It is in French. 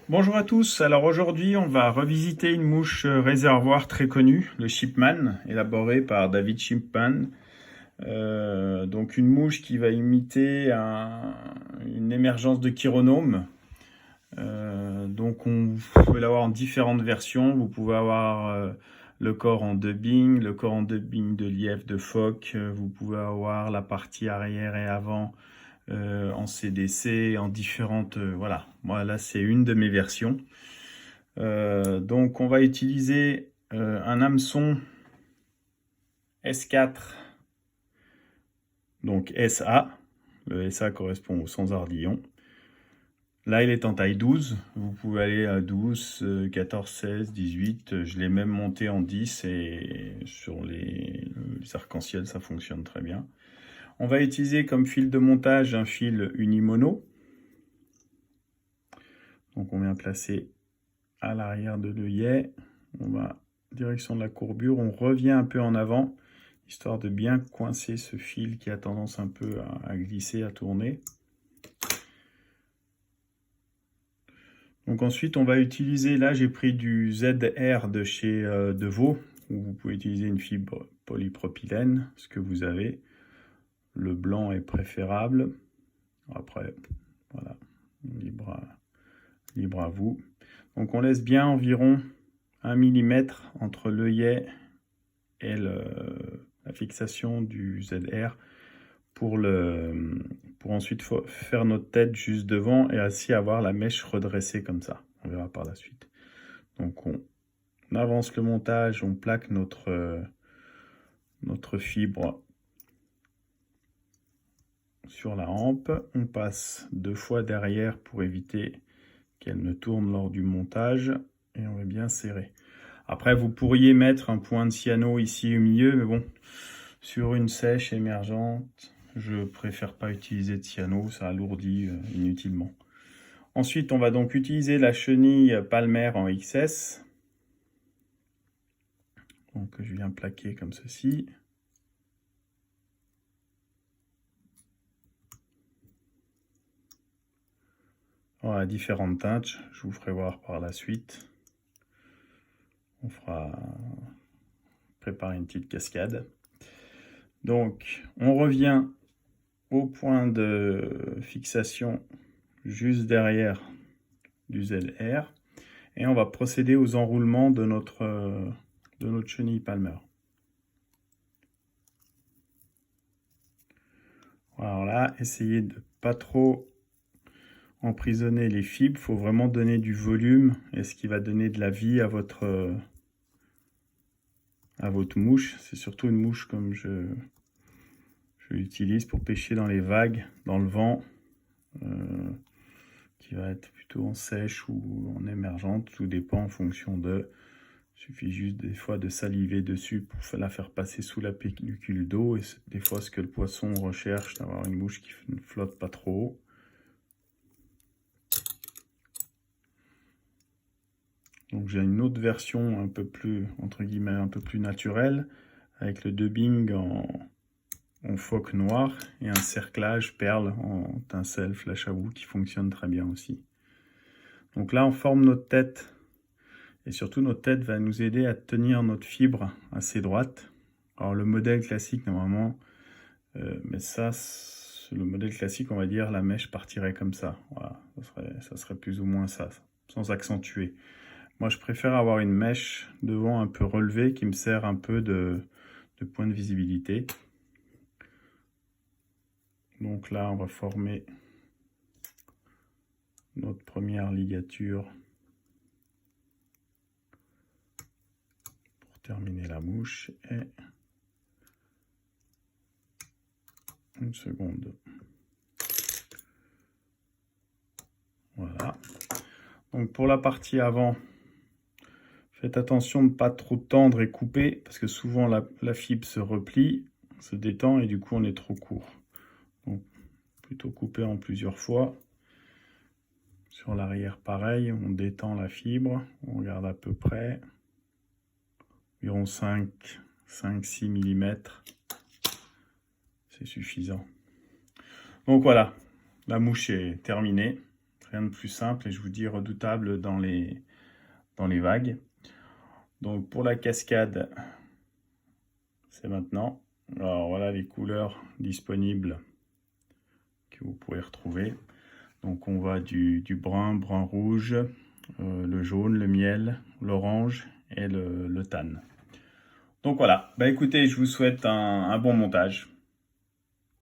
Bonjour à tous, alors aujourd'hui on va revisiter une mouche réservoir très connue, le Shipman, élaboré par David Shipman. Donc une mouche qui va imiter une émergence de chironome. Donc vous pouvez l'avoir en différentes versions, vous pouvez avoir le corps en dubbing, le corps en dubbing de lièvre, de phoque, vous pouvez avoir la partie arrière et avant en CDC, en différentes... voilà, moi là c'est une de mes versions. Donc on va utiliser un hameçon S4, donc SA. Le SA correspond au sans ardillon. Là il est en taille 12, vous pouvez aller à 12, 14, 16, 18, je l'ai même monté en 10 et sur les arcs-en-ciel ça fonctionne très bien. On va utiliser comme fil de montage un fil unimono. Donc on vient placer à l'arrière de l'œillet, on va direction de la courbure, on revient un peu en avant, histoire de bien coincer ce fil qui a tendance un peu à glisser, à tourner. Donc ensuite on va utiliser, là j'ai pris du ZR de chez Devaux, où vous pouvez utiliser une fibre polypropylène, ce que vous avez. Le blanc est préférable. Après, voilà, libre à vous. Donc on laisse bien environ 1 mm entre l'œillet et la fixation du ZR pour ensuite faire notre tête juste devant et ainsi avoir la mèche redressée comme ça. On verra par la suite. Donc on avance le montage, on plaque notre fibre sur la hampe. On passe 2 fois derrière pour éviter qu'elle ne tourne lors du montage et on va bien serrer. Après, vous pourriez mettre un point de cyano ici au milieu, mais bon, sur une sèche émergente, je préfère pas utiliser de cyano, ça alourdit inutilement. Ensuite, on va donc utiliser la chenille palmaire en XS. Donc, je viens plaquer comme ceci. Voilà, différentes teintes, je vous ferai voir par la suite. On fera préparer une petite cascade. Donc, on revient au point de fixation juste derrière du ZR et on va procéder aux enroulements de notre chenille palmer. Alors là, essayez de pas trop emprisonner les fibres, il faut vraiment donner du volume et ce qui va donner de la vie à votre mouche. C'est surtout une mouche comme je l'utilise pour pêcher dans les vagues, dans le vent, qui va être plutôt en sèche ou en émergente, tout dépend en fonction de... Il suffit juste des fois de saliver dessus pour la faire passer sous la pellicule d'eau, et des fois ce que le poisson recherche, d'avoir une mouche qui ne flotte pas trop haut. Donc j'ai une autre version un peu plus, entre guillemets, un peu plus naturelle, avec le dubbing en phoque noir et un cerclage perle en tinsel flash à vous qui fonctionne très bien aussi. Donc là on forme notre tête, et surtout notre tête va nous aider à tenir notre fibre assez droite. Alors le modèle classique normalement, mais ça, le modèle classique, on va dire, la mèche partirait comme ça. Voilà, ça serait plus ou moins ça, sans accentuer. Moi, je préfère avoir une mèche devant un peu relevée qui me sert un peu de point de visibilité. Donc là, on va former notre première ligature pour terminer la mouche. Et une seconde. Voilà. Donc pour la partie avant, faites attention de ne pas trop tendre et couper, parce que souvent la fibre se replie, se détend, et du coup on est trop court. Donc plutôt couper en plusieurs fois. Sur l'arrière, pareil, on détend la fibre, on regarde à peu près, environ 5-6 mm, c'est suffisant. Donc voilà, la mouche est terminée, Rien de plus simple et je vous dis redoutable dans les vagues. Donc pour la cascade, c'est maintenant. Alors voilà les couleurs disponibles que vous pouvez retrouver. Donc on va du brun, brun rouge, le jaune, le miel, l'orange et le tan. Donc voilà, bah écoutez, je vous souhaite un bon montage.